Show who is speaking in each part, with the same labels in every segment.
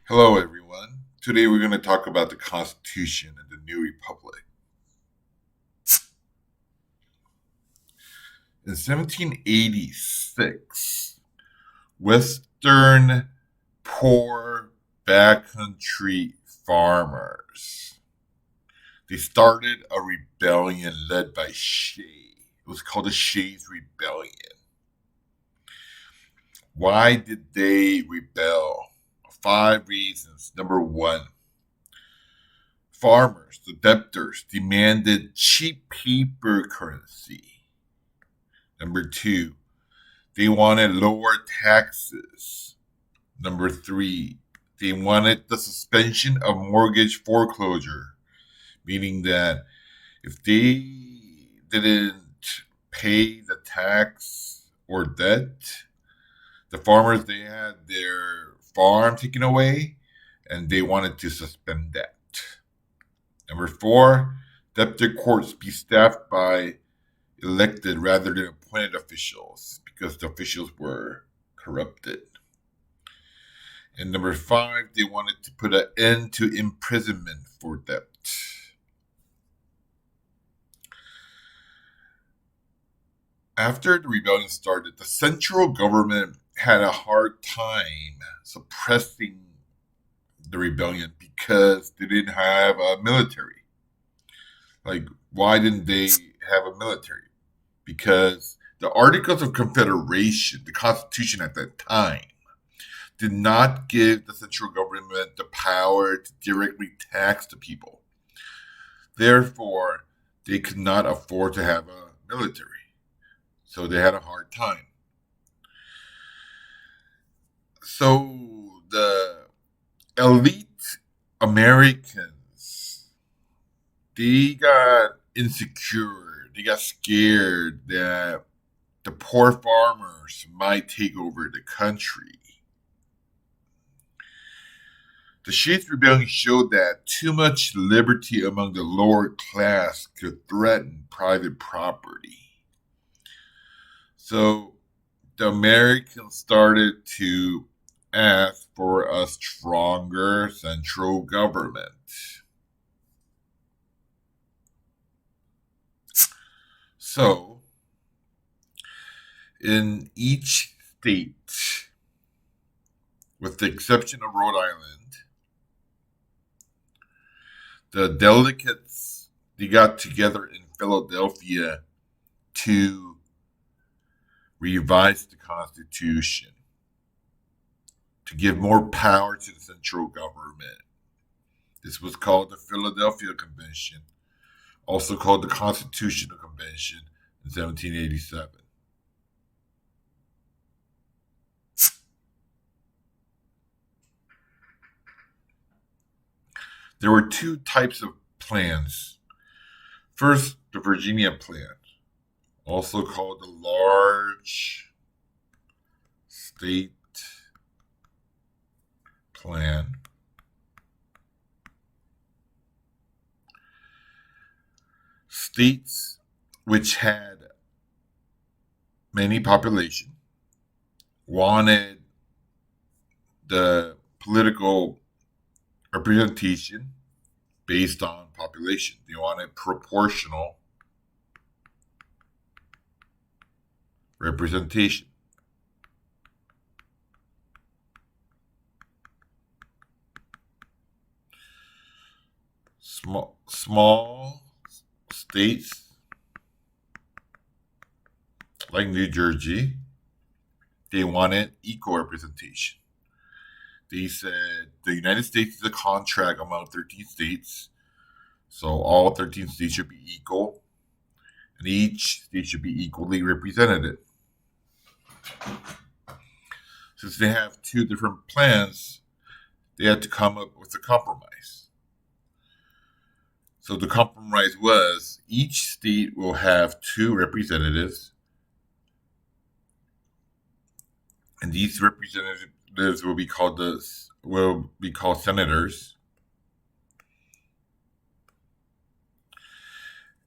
Speaker 1: Hello, everyone. Today we're going to talk about the Constitution and the New Republic. In 1786, Western poor backcountry farmers they started a rebellion led by Shays. It was called the Shays Rebellion. Why did they rebel? Five reasons. Number one, farmers, the debtors, demanded cheap paper currency. Number two, they wanted lower taxes. Number three, they wanted the suspension of mortgage foreclosure, meaning that if they didn't pay the tax or debt, the farmers they had their farm taken away and they wanted to suspend that. Number four, debtor courts be staffed by elected rather than appointed officials because the officials were corrupted. And number five, they wanted to put an end to imprisonment for debt. After the rebellion started, the central government had a hard time suppressing the rebellion because they didn't have a military. Like, why didn't they have a military? Because the Articles of Confederation, the Constitution at that time, did not give the central government the power to directly tax the people. Therefore, they could not afford to have a military. So they had a hard time. So the elite Americans, they got insecure. They got scared that the poor farmers might take over the country. The Shays Rebellion showed that too much liberty among the lower class could threaten private property. So the Americans started to ask for a stronger central government. So, in each state, with the exception of Rhode Island, the delegates they got together in Philadelphia to revise the Constitution to give more power to the central government. This was called the Philadelphia Convention, also called the Constitutional Convention in 1787. There were two types of plans. First, the Virginia Plan, also called the Large State Plan. States which had many population wanted the political representation based on population. They wanted proportional representation. Small states like New Jersey, they wanted equal representation. They said the United States is a contract among 13 states, so all 13 states should be equal, and each state should be equally represented. Since they have two different plans, they had to come up with a compromise. So the compromise was each state will have two representatives, and these representatives will be called senators,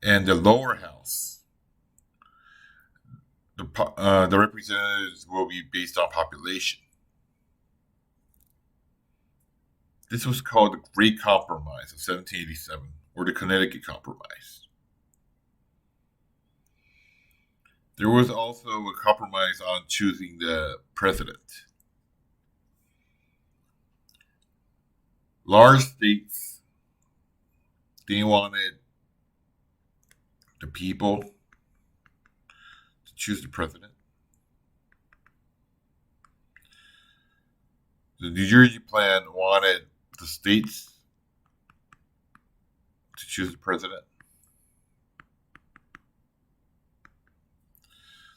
Speaker 1: and the lower house, the representatives will be based on population. This was called the Great Compromise of 1787, or the Connecticut Compromise. There was also a compromise on choosing the president. Large states, they wanted the people to choose the president. The New Jersey plan wanted the states to choose the president.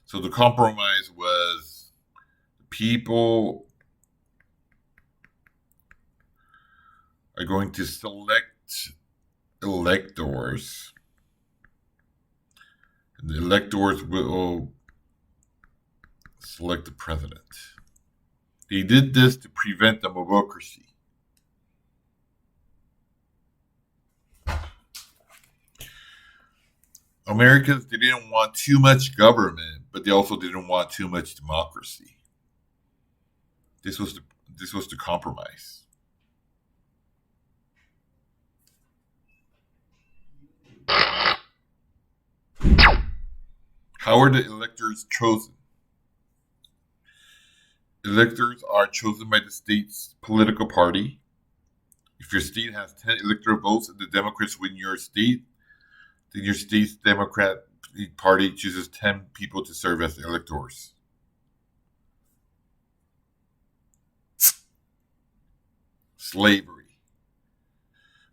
Speaker 1: So the compromise was the people are going to select electors, and the electors will select the president. They did this to prevent democracy. Americans, they didn't want too much government, but they also didn't want too much democracy. This was the compromise. How are the electors chosen? Electors are chosen by the state's political party. If your state has 10 electoral votes and the Democrats win your state, then your state's Democratic Party chooses 10 people to serve as electors. Slavery.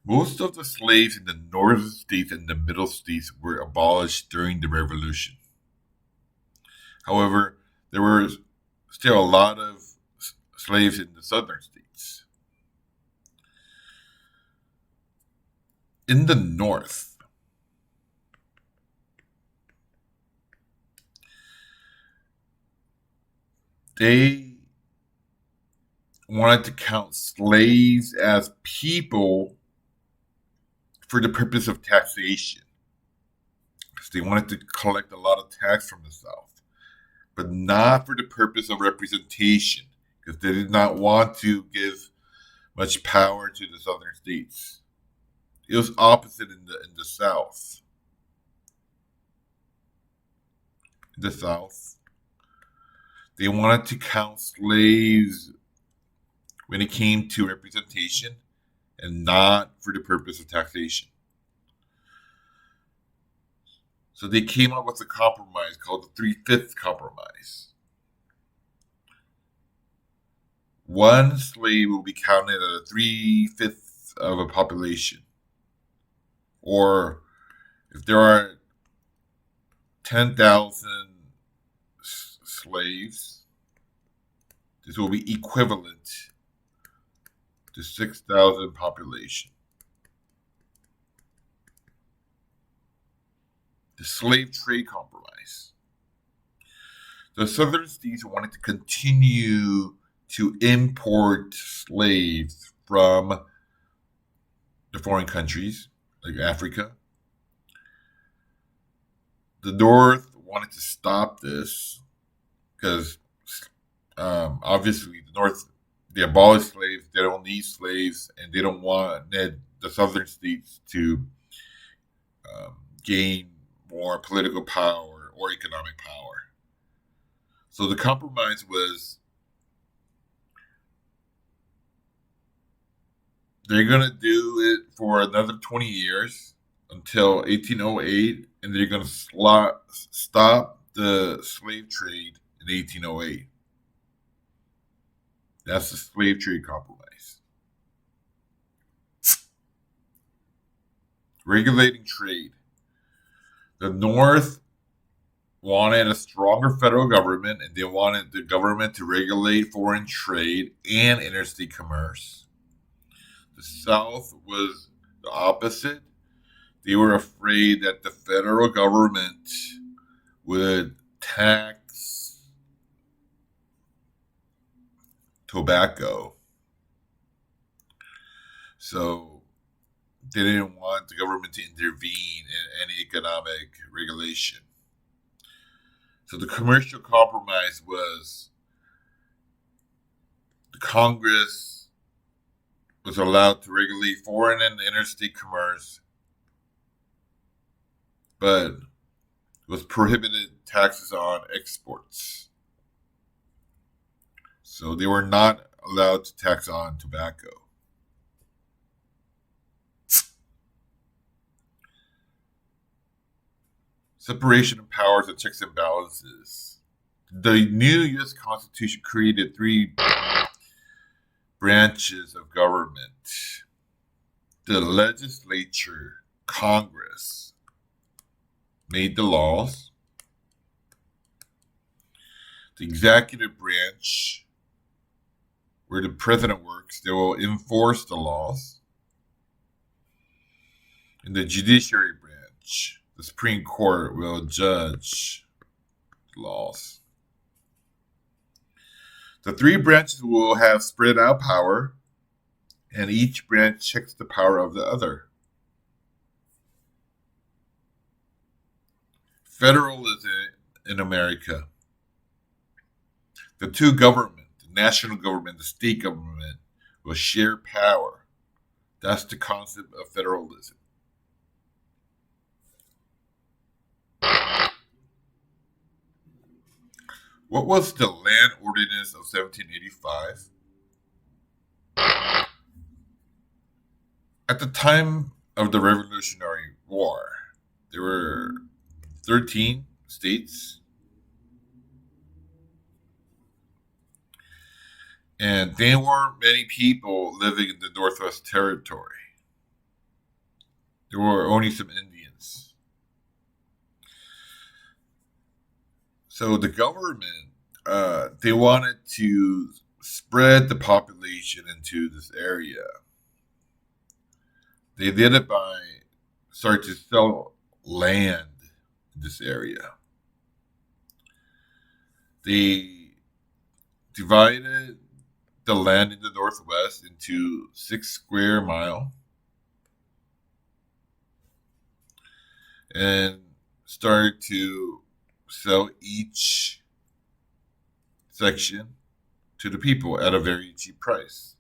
Speaker 1: Most of the slaves in the northern states and the middle states were abolished during the Revolution. However, there were still a lot of slaves in the southern states. In the north, they wanted to count slaves as people for the purpose of taxation. Because they wanted to collect a lot of tax from the South, but not for the purpose of representation, because they did not want to give much power to the southern states. It was opposite in the South. In the South, they wanted to count slaves when it came to representation and not for the purpose of taxation. So they came up with a compromise called the Three-Fifths Compromise. One slave will be counted at a 3/5 of a population. Or if there are 10,000 slaves, this will be equivalent to 6,000 population. The Slave Trade Compromise. The southern states wanted to continue to import slaves from the foreign countries, like Africa. The North wanted to stop this because obviously the North, they abolished slaves, they don't need slaves, and they don't want the southern states to gain more political power or economic power. So the compromise was they're going to do it for another 20 years until 1808, and they're going to stop the slave trade in 1808. That's the Slave Trade Compromise. Regulating trade. The North wanted a stronger federal government, and they wanted the government to regulate foreign trade and interstate commerce. The South was the opposite. They were afraid that the federal government would tax tobacco. So they didn't want the government to intervene in any economic regulation. So the commercial compromise was the Congress was allowed to regulate foreign and interstate commerce, but was prohibited taxes on exports. So they were not allowed to tax on tobacco. Separation of powers and checks and balances. The new U.S. Constitution created three branches of government: the legislature, Congress, made the laws. The executive branch, where the president works, they will enforce the laws. And the judiciary branch, the Supreme Court, will judge laws. The three branches will have spread out power, and each branch checks the power of the other. Federalism in America. The two governments, the national government, the state government, will share power. That's the concept of federalism. What was the Land Ordinance of 1785? At the time of the Revolutionary War, there were 13 states, and there weren't many people living in the Northwest Territory. There were only some Indians. So the government, they wanted to spread the population into this area. They did it by starting to sell land in this area. They divided the land in the Northwest into 6 square miles and started to sell each section to the people at a very cheap price.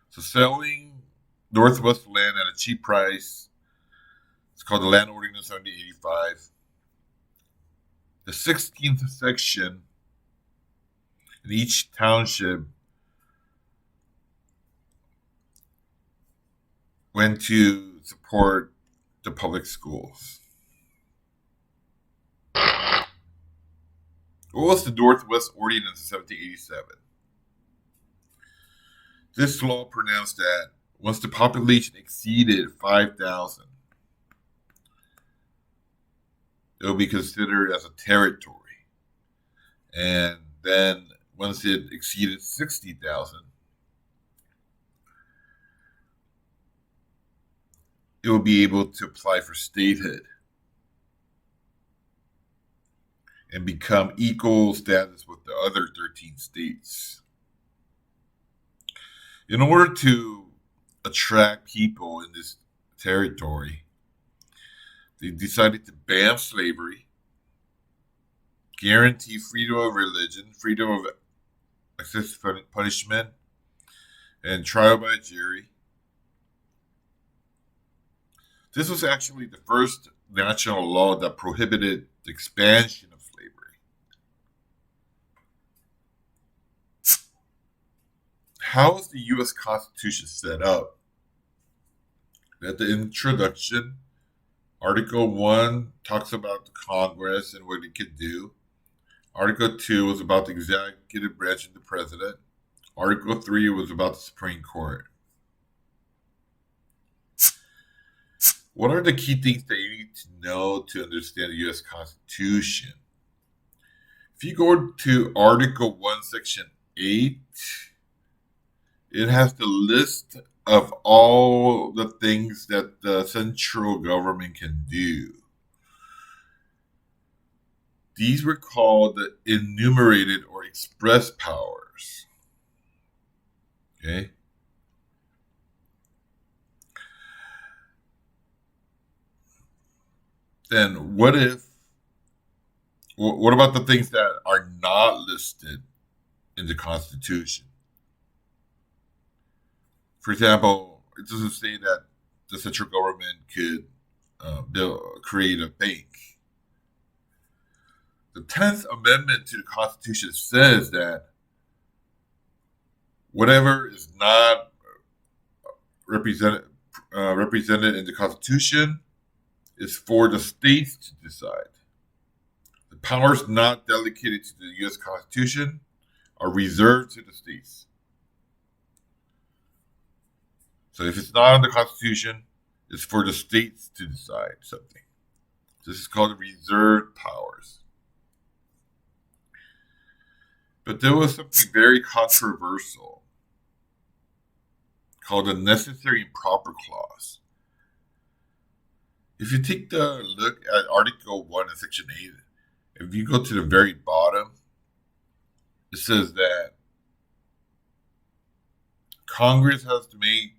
Speaker 1: So selling Northwest land at a cheap price, it's called the Land Ordinance 1785. The 16th section in each township went to support the public schools. What was the Northwest Ordinance of 1787? This law pronounced that once the population exceeded 5,000, it will be considered as a territory. And then once it exceeded 60,000, it will be able to apply for statehood and become equal status with the other 13 states. In order to attract people in this territory, they decided to ban slavery, guarantee freedom of religion, freedom of excessive punishment, and trial by jury. This was actually the first national law that prohibited the expansion of slavery. How is the U.S. Constitution set up? At the introduction, Article 1 talks about the Congress and what it could do. Article 2 was about the executive branch of the president. Article 3 was about the Supreme Court. What are the key things that you need to know to understand the U.S. Constitution? If you go to Article 1, Section 8, it has the list of all the things that the central government can do. These were called the enumerated or express powers. Okay? Then what if What about the things that are not listed in the Constitution? For example, it doesn't say that the central government could create a bank. The 10th Amendment to the Constitution says that whatever is not represented in the Constitution is for the states to decide. The powers not delegated to the U.S. Constitution are reserved to the states. So if it's not in the Constitution, it's for the states to decide something. This is called reserved powers. But there was something very controversial called the Necessary and Proper Clause. If you take a look at Article 1 and Section 8, if you go to the very bottom, it says that Congress has to make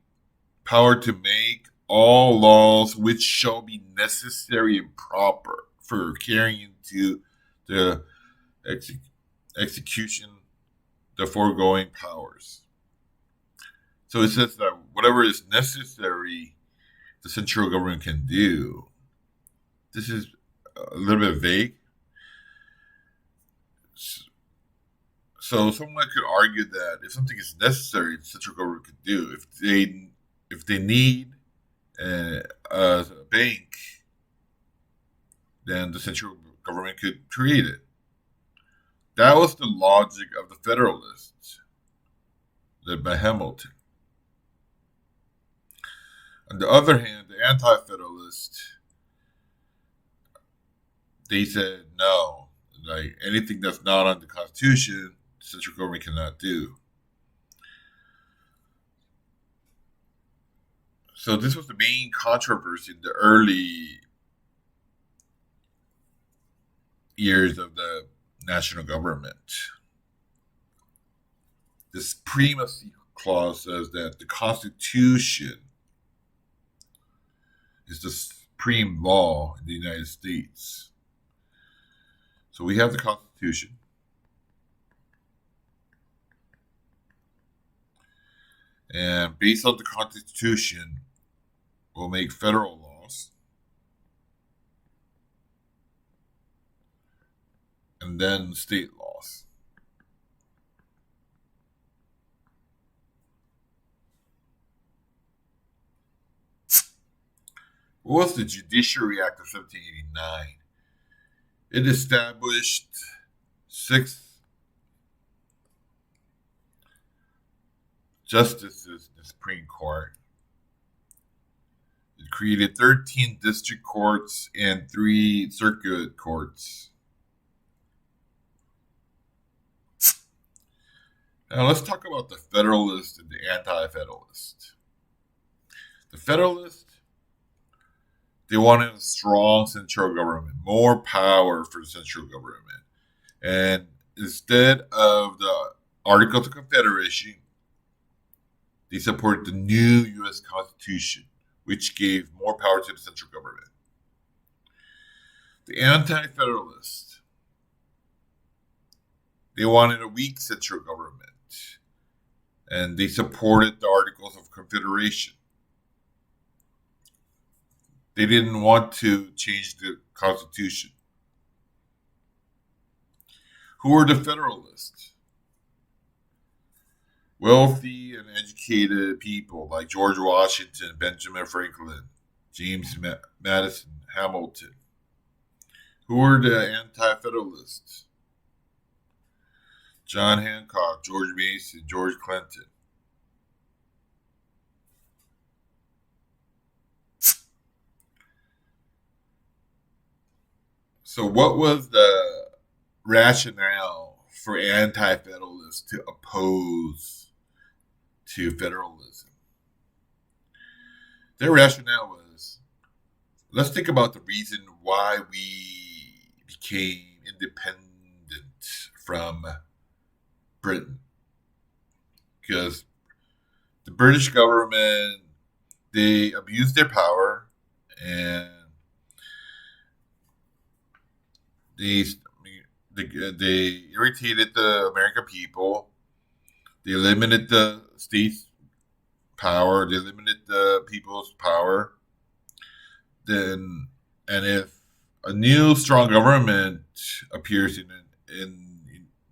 Speaker 1: power to make all laws which shall be necessary and proper for carrying into the execution the foregoing powers. So it says that whatever is necessary the central government can do. This is a little bit vague. So someone could argue that if something is necessary, the central government could do. If they need a bank, then the central government could create it. That was the logic of the Federalists, led by Hamilton. On the other hand, the Anti-Federalists, they said no, like anything that's not on the Constitution, the central government cannot do. So this was the main controversy in the early years of the national government. The Supremacy Clause says that the Constitution is the supreme law in the United States. So we have the Constitution. And based on the Constitution, we'll make federal laws. And then state laws. What was the Judiciary Act of 1789? It established 6 justices in the Supreme Court. It created 13 district courts and 3 circuit courts. Now let's talk about the Federalist and the Anti-Federalist. The Federalist, they wanted a strong central government, more power for the central government. And instead of the Articles of Confederation, they supported the new U.S. Constitution, which gave more power to the central government. The Anti-Federalists, they wanted a weak central government, and they supported the Articles of Confederation. They didn't want to change the Constitution. Who were the Federalists? Wealthy and educated people like George Washington, Benjamin Franklin, James Madison, Hamilton. Who were the Anti-Federalists? John Hancock, George Mason, George Clinton. So what was the rationale for Anti-Federalists to oppose to federalism? Their rationale was, let's think about the reason why we became independent from Britain. Because the British government, they abused their power and they they irritated the American people. They limited the state's power. They limited the people's power. Then, and if a new strong government appears in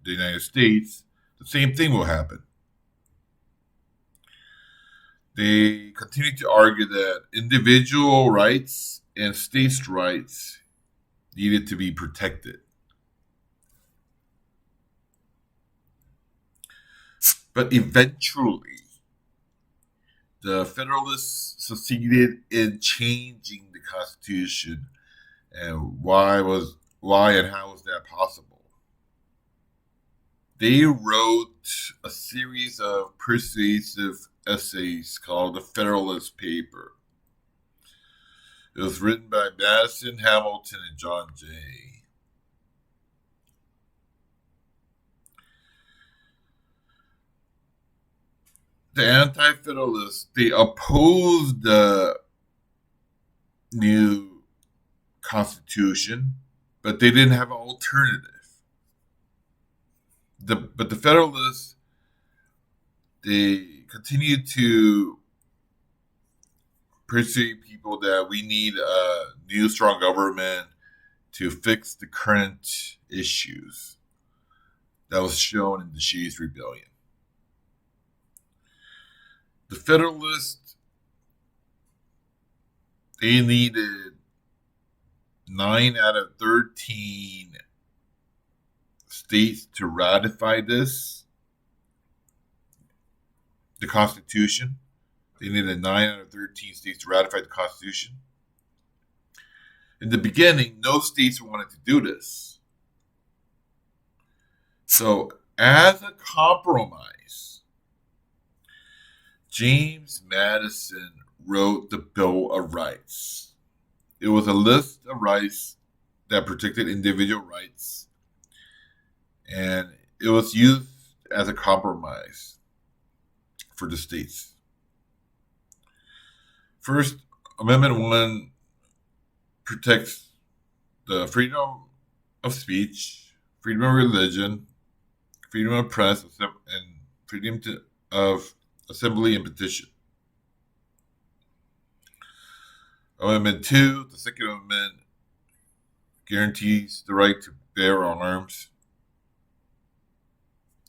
Speaker 1: the United States, the same thing will happen. They continue to argue that individual rights and states' rights needed to be protected. But eventually, the Federalists succeeded in changing the Constitution. And why and how was that possible? They wrote a series of persuasive essays called the Federalist Paper. It was written by Madison, Hamilton, and John Jay. The Anti-Federalists, they opposed the new Constitution, but they didn't have an alternative. But the Federalists, they continued to persuade people that we need a new strong government to fix the current issues that was shown in the Shays Rebellion. The Federalists, they needed 9 out of 13 states to ratify the Constitution. They needed 9 out of 13 states to ratify the Constitution. In the beginning, no states wanted to do this. So, as a compromise, James Madison wrote the Bill of Rights. It was a list of rights that protected individual rights, and it was used as a compromise for the states. First, Amendment 1 protects the freedom of speech, freedom of religion, freedom of press, and freedom of assembly and petition. Amendment 2, the Second Amendment, guarantees the right to bear arms.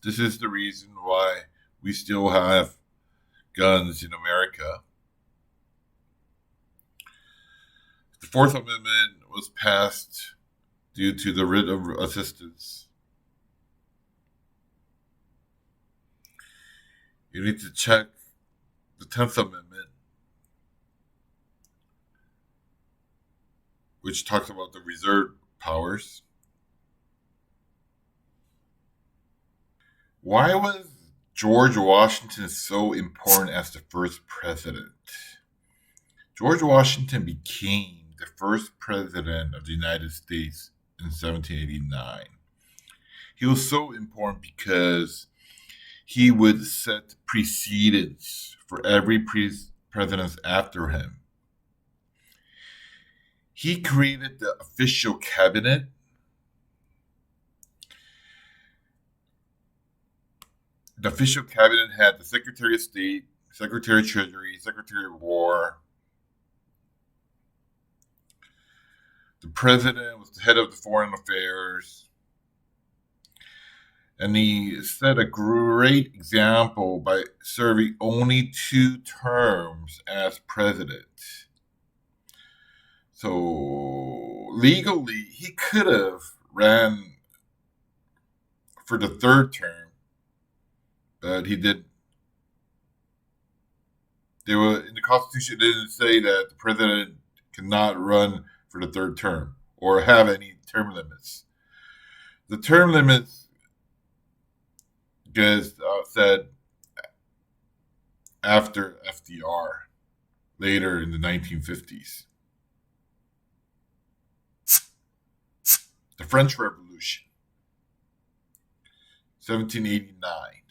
Speaker 1: This is the reason why we still have guns in America. The Fourth Amendment was passed due to the writ of assistance. You need to check the 10th Amendment, which talks about the reserved powers. Why was George Washington so important as the first president? George Washington became the first president of the United States in 1789. He was so important because he would set precedents for every president after him. He created the official cabinet. The official cabinet had the Secretary of State, Secretary of Treasury, Secretary of War. The president was the head of the foreign affairs. And he set a great example by serving only 2 terms as president. So legally, he could have ran for the 3rd term, but he didn't. In the Constitution, it didn't say that the president cannot run for the 3rd term or have any term limits. The term limits gets said after FDR, later in the 1950s. The French Revolution, 1789.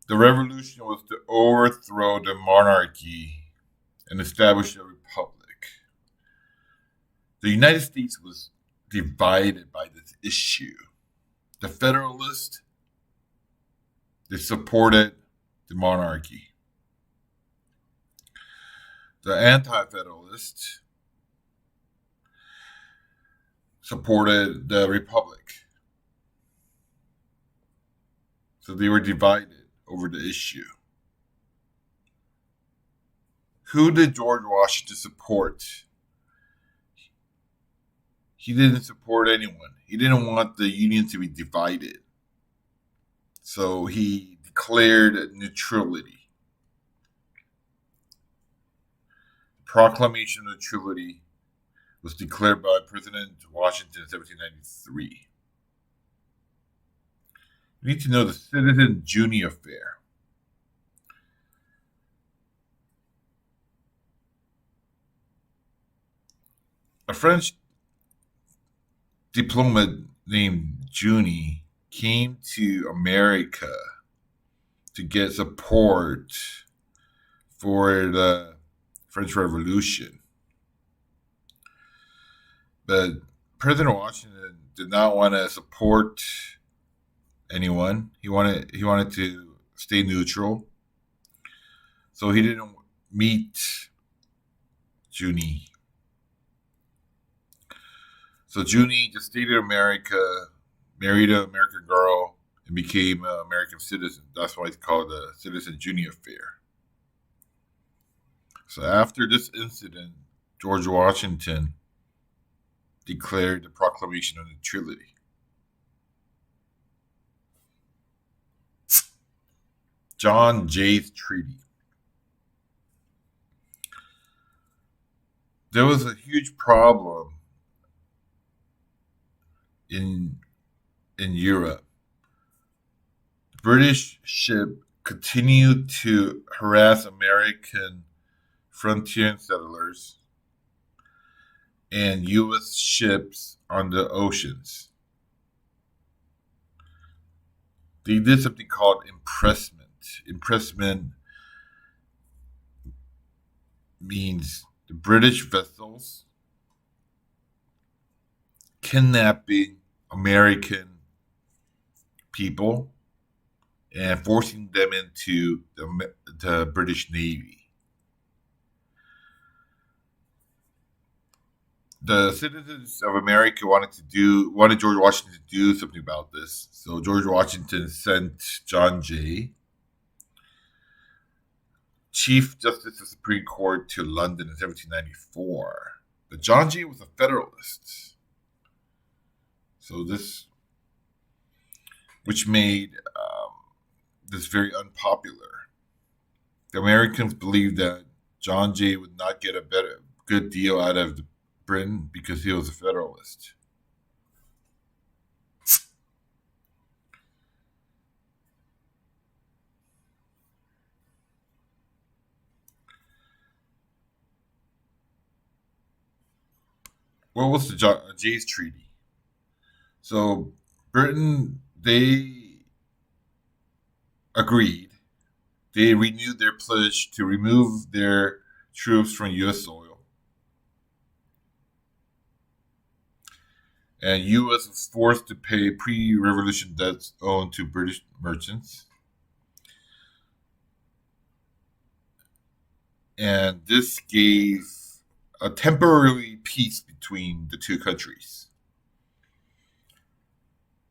Speaker 1: The revolution was to overthrow the monarchy and establish a republic. The United States was divided by this issue. The Federalists, they supported the monarchy. The Anti-Federalists supported the Republic. So they were divided over the issue. Who did George Washington support? He didn't support anyone. He didn't want the Union to be divided. So he declared neutrality. The Proclamation of Neutrality was declared by President Washington in 1793. You need to know the Citizen Junie affair. A French diplomat named Junie came to America to get support for the French Revolution. But President Washington did not want to support anyone. He wanted to stay neutral. So he didn't meet Junie. So Junie just stayed in America, married an American girl, and became an American citizen. That's why it's called the Citizen Junie affair. So after this incident, George Washington declared the Proclamation of Neutrality. John Jay's Treaty. There was a huge problem in Europe. The British ship continued to harass American frontier settlers and U.S. ships on the oceans. They did something called impressment. Impressment means the British vessels kidnapping American people and forcing them into the British Navy. The citizens of America wanted George Washington to do something about this. So George Washington sent John Jay, Chief Justice of the Supreme Court, to London in 1794. But John Jay was a Federalist. So which made this very unpopular. The Americans believed that John Jay would not get a good deal out of Britain because he was a Federalist. What was the Jay's Treaty? So Britain, they agreed. They renewed their pledge to remove their troops from U.S. soil. And U.S. was forced to pay pre-revolution debts owed to British merchants. And this gave a temporary peace between the two countries.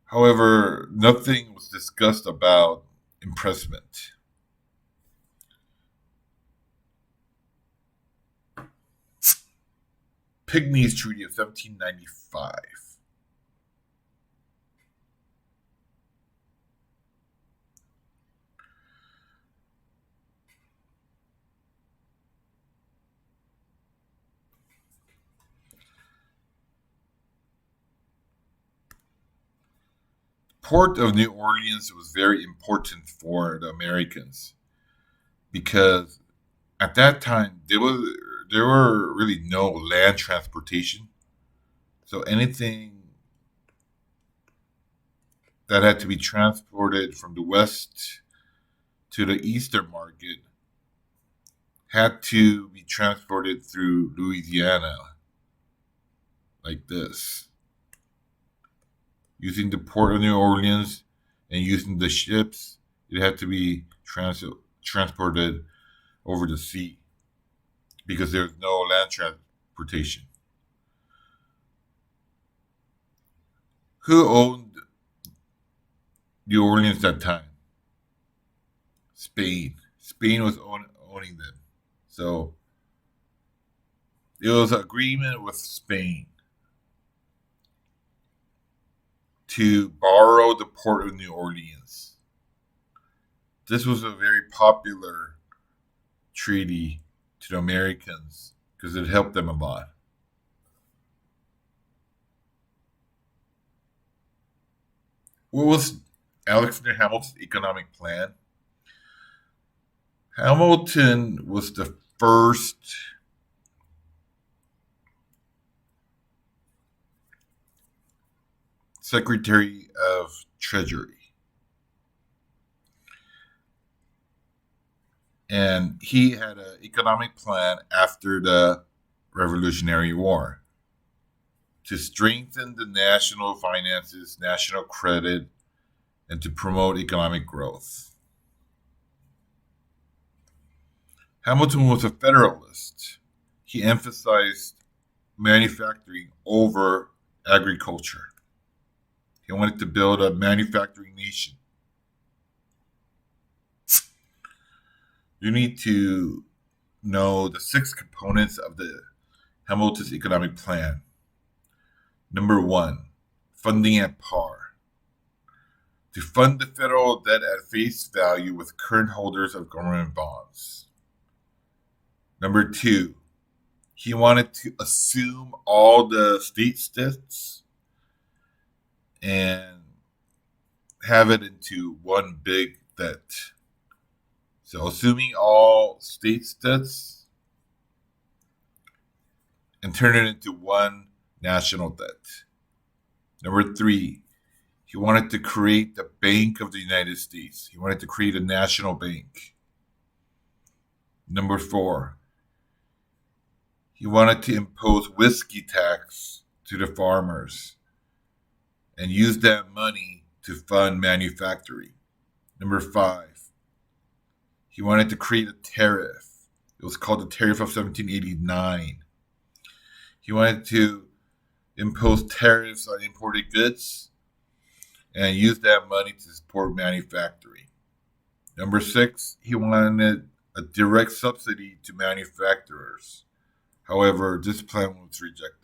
Speaker 1: However, nothing was discussed about impressment. Pinckney's Treaty of 1795. Port of New Orleans was very important for the Americans because at that time there were really no land transportation. So anything that had to be transported from the west to the eastern market had to be transported through Louisiana. like this, using the port of New Orleans and using the ships. It had to be transported over the sea because there's no land transportation. Who owned New Orleans at that time? Spain. Spain was owning them. So it was an agreement with Spain to borrow the port of New Orleans. This was a very popular treaty to the Americans because it helped them a lot. What was Alexander Hamilton's economic plan? Hamilton was the first Secretary of Treasury. And he had an economic plan after the Revolutionary War to strengthen the national finances, national credit, and to promote economic growth. Hamilton was a Federalist. He emphasized manufacturing over agriculture. He wanted to build a manufacturing nation. You need to know the 6 components of the Hamilton's economic plan. Number 1, funding at par. To fund the federal debt at face value with current holders of government bonds. Number 2, he wanted to assume all the state debts and have it into one big debt. So assuming all states' debts and turn it into one national debt. Number 3, he wanted to create the Bank of the United States. He wanted to create a national bank. Number 4, he wanted to impose whiskey tax to the farmers and use that money to fund manufacturing. Number 5, he wanted to create a tariff. It was called the Tariff of 1789. He wanted to impose tariffs on imported goods and use that money to support manufacturing. Number 6, he wanted a direct subsidy to manufacturers. However, this plan was rejected.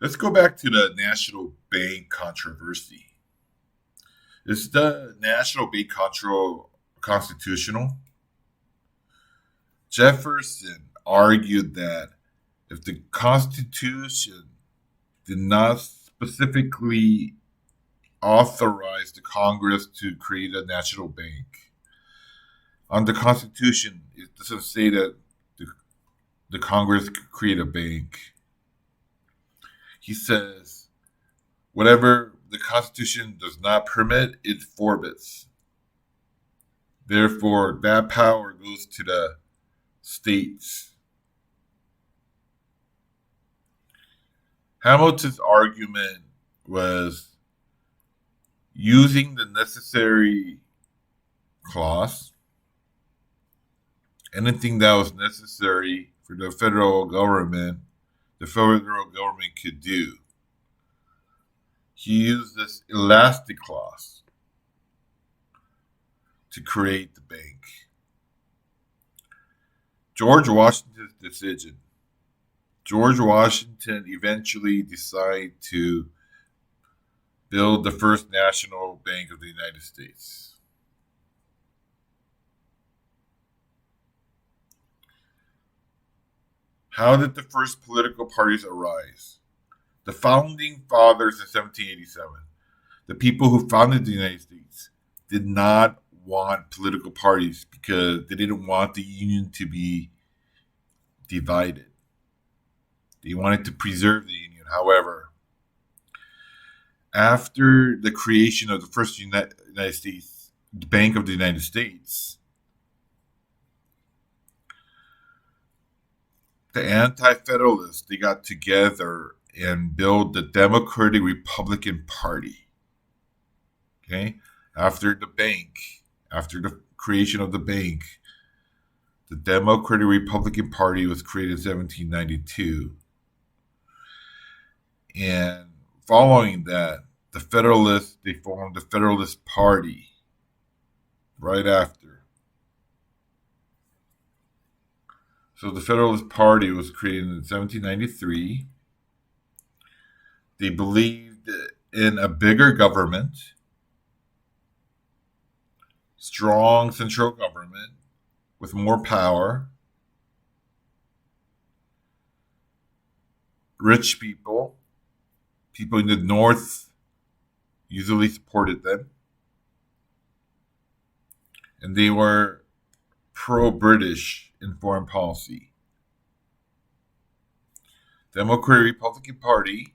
Speaker 1: Let's go back to the National Bank controversy. Is the National Bank constitutional? Jefferson argued that if the Constitution did not specifically authorize the Congress to create a national bank, on the Constitution, it doesn't say that the Congress could create a bank. He says, whatever the Constitution does not permit, it forbids. Therefore, that power goes to the states. Hamilton's argument was using the necessary clause, anything that was necessary for the federal government could do. He used this elastic clause to create the bank. George Washington's decision. George Washington eventually decided to build the first national bank of the United States. How did the first political parties arise? The founding fathers in 1787, the people who founded the United States, did not want political parties because they didn't want the Union to be divided. They wanted to preserve the Union. However, after the creation of the first United States, the Bank of the United States, the anti-federalists, they got together and built the Democratic Republican Party. Okay, after the creation of the bank, the Democratic Republican Party was created in 1792, and following that, they formed the Federalist Party right after. So the Federalist Party was created in 1793. They believed in a bigger government, strong central government with more power, rich people in the North usually supported them, and they were pro-British in foreign policy. Democratic Republican Party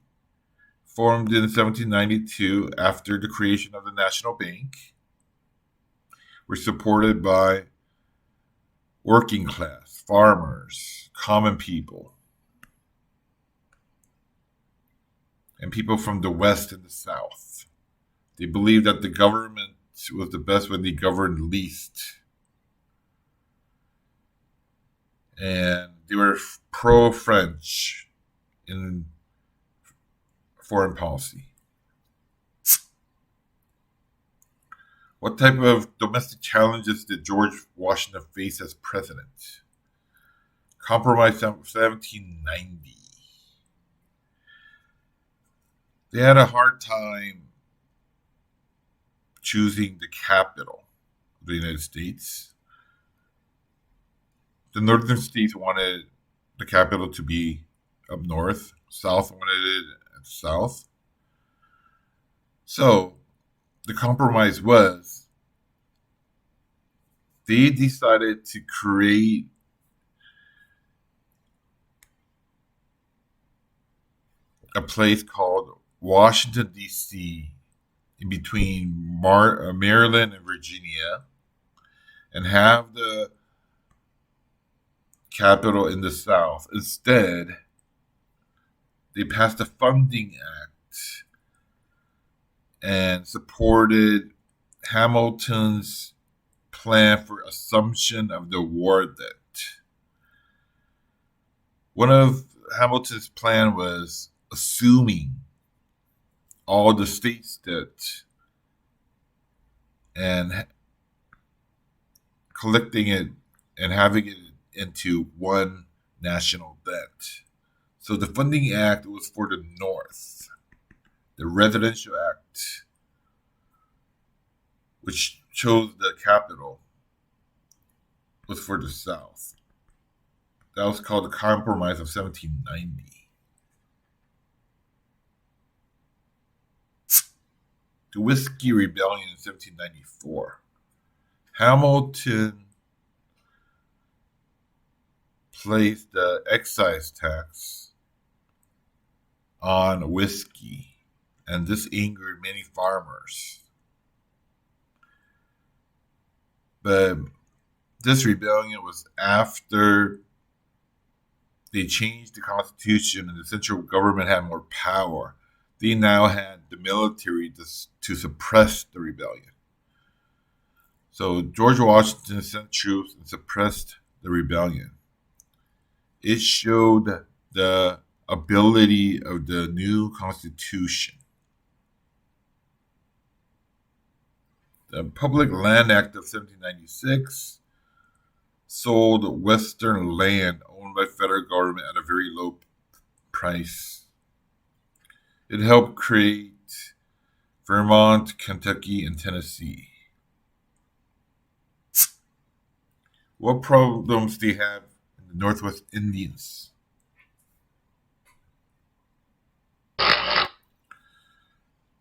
Speaker 1: formed in 1792 after the creation of the National Bank, were supported by working class, farmers, common people, and people from the West and the South. They believed that the government was the best when they governed least. And they were pro-French in foreign policy. What type of domestic challenges did George Washington face as president? Compromise of 1790. They had a hard time choosing the capital of the United States. The northern states wanted the capital to be up north. South wanted it at the south. So the compromise was they decided to create a place called Washington, D.C., in between Maryland and Virginia, and have the capital in the South. Instead, they passed the Funding Act and supported Hamilton's plan for assumption of the war debt. One of Hamilton's plan was assuming all the states' debt and collecting it and having it into one national debt. So the Funding Act was for the North. The Residential Act, which chose the capital, was for the South. That was called the Compromise of 1790. The Whiskey Rebellion in 1794. Hamilton placed the excise tax on whiskey, and this angered many farmers. But this rebellion was after they changed the Constitution and the central government had more power. They now had the military to suppress the rebellion. So George Washington sent troops and suppressed the rebellion. It showed the ability of the new Constitution. The Public Land Act of 1796 sold Western land owned by federal government at a very low price. It helped create Vermont, Kentucky, and Tennessee. What problems do you have in the Northwest Indians?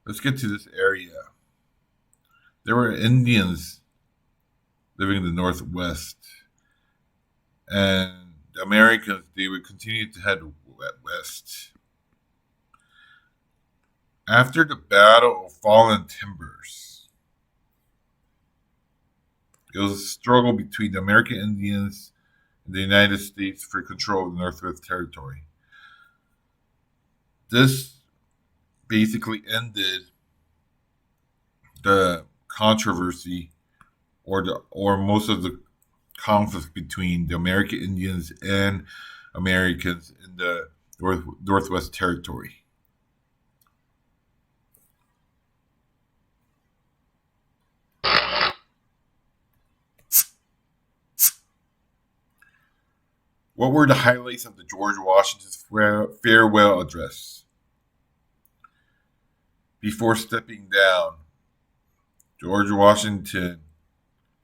Speaker 1: Let's get to this area. There were Indians living in the Northwest, and the Americans, they would continue to head west. After the Battle of Fallen Timbers, it was a struggle between the American Indians in the United States for control of the Northwest Territory. This basically ended the controversy or most of the conflict between the American Indians and Americans in the Northwest Territory. What were the highlights of the George Washington's farewell address? Before stepping down, George Washington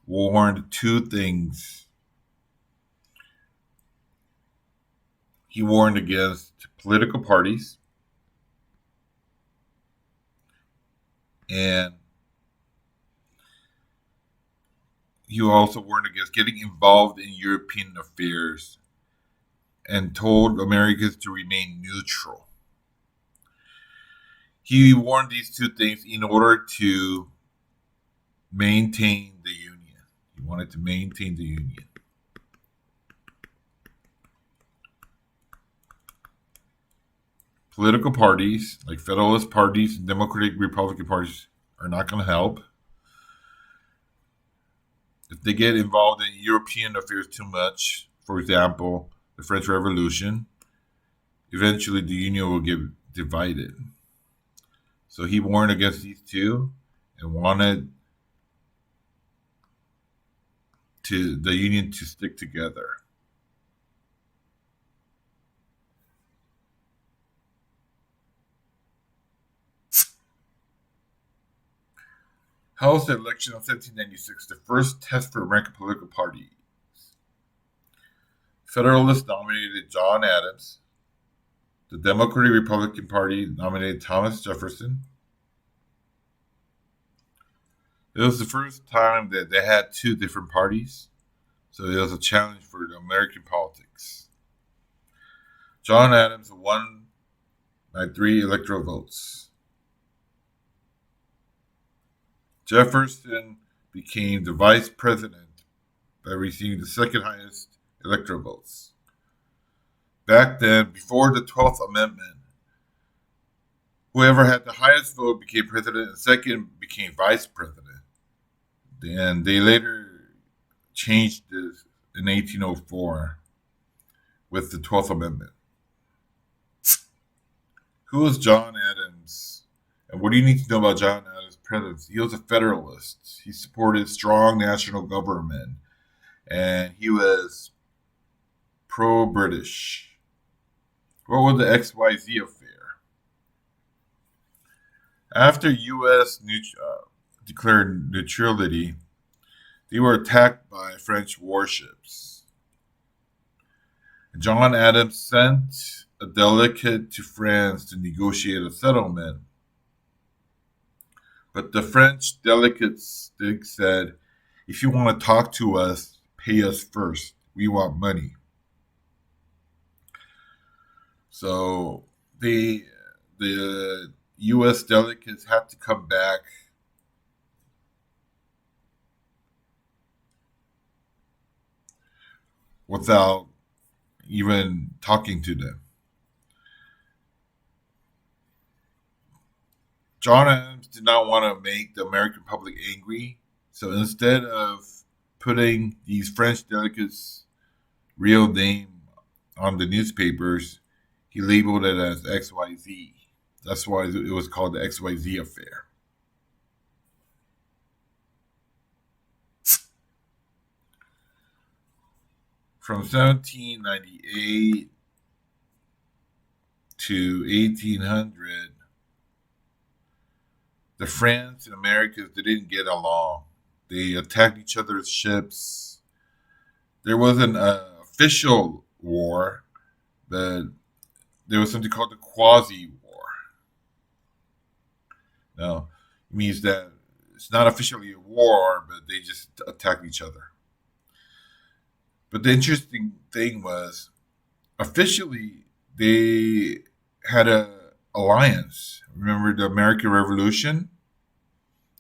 Speaker 1: warned two things. He warned against political parties and he also warned against getting involved in European affairs and told Americans to remain neutral. He warned these two things in order to maintain the Union. He wanted to maintain the Union. Political parties, like Federalist parties and Democratic Republican parties, are not going to help. If they get involved in European affairs too much, for example, the French Revolution, eventually the Union will get divided. So he warned against these two and wanted the Union to stick together. How was the election of 1796 the first test for American political parties? Federalists nominated John Adams. The Democratic Republican Party nominated Thomas Jefferson. It was the first time that they had two different parties, so it was a challenge for the American politics. John Adams won by 3 electoral votes. Jefferson became the vice president by receiving the second highest electoral votes. Back then, before the 12th Amendment, whoever had the highest vote became president and second became vice president. And they later changed this in 1804 with the 12th Amendment. Who was John Adams? And what do you need to know about John Adams' presidency? He was a Federalist. He supported strong national government. And he was pro-British. What was the XYZ affair? After U.S. declared neutrality, they were attacked by French warships. John Adams sent a delegate to France to negotiate a settlement. But the French delegates said, if you want to talk to us, pay us first. We want money. So the U.S. delegates had to come back without even talking to them. John Adams did not want to make the American public angry, so instead of putting these French delegates' real name on the newspapers, he labeled it as XYZ. That's why it was called the XYZ affair. From 1798 to 1800, the France and Americans didn't get along. They attacked each other's ships. There was an official war, but there was something called the quasi-war. Now, it means that it's not officially a war, but they just attacked each other. But the interesting thing was, officially, they had an alliance. Remember the American Revolution?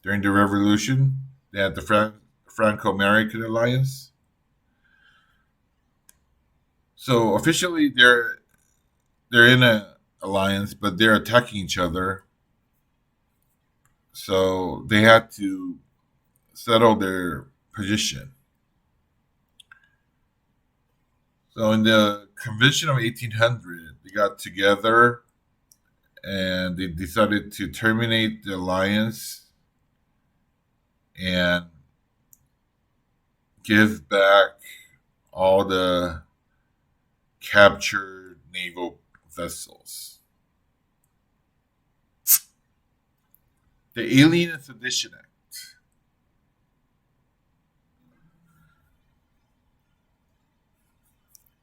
Speaker 1: During the Revolution, they had the Franco-American Alliance. So officially, they're in an alliance, but they're attacking each other. So they had to settle their position. So in the Convention of 1800, they got together and they decided to terminate the alliance and give back all the captured naval vessels. The Alien and Sedition Act.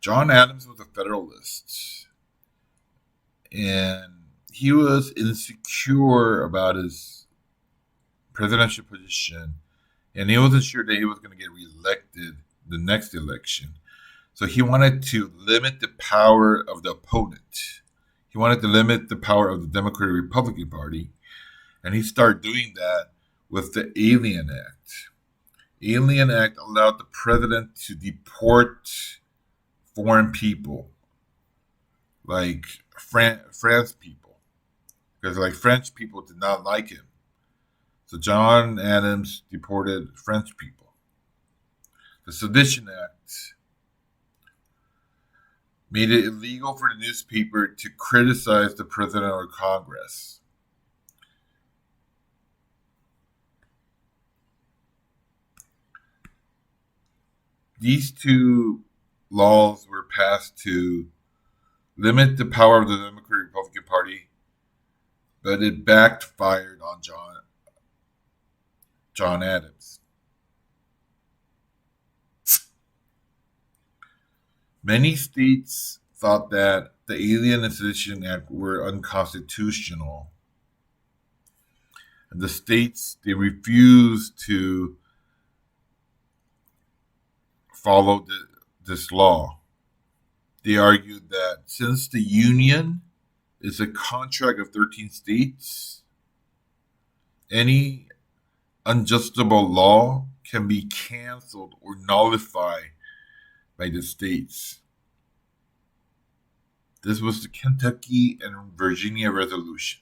Speaker 1: John Adams was a Federalist, and he was insecure about his presidential position, and he wasn't sure that he was going to get reelected the next election. So he wanted to limit the power of the opponent. He wanted to limit the power of the Democratic Republican Party, and he started doing that with the Alien Act. Alien Act allowed the president to deport foreign people, like France people, because like French people did not like him. So John Adams deported French people. The Sedition Act made it illegal for the newspaper to criticize the president or Congress. These two laws were passed to limit the power of the Democratic Republican Party, but it backfired on John Adams. Many states thought that the Alien and Sedition Act were unconstitutional. And the states, they refused to follow this law. They argued that since the Union is a contract of 13 states, any unjustable law can be canceled or nullified by the states. This was the Kentucky and Virginia Resolution.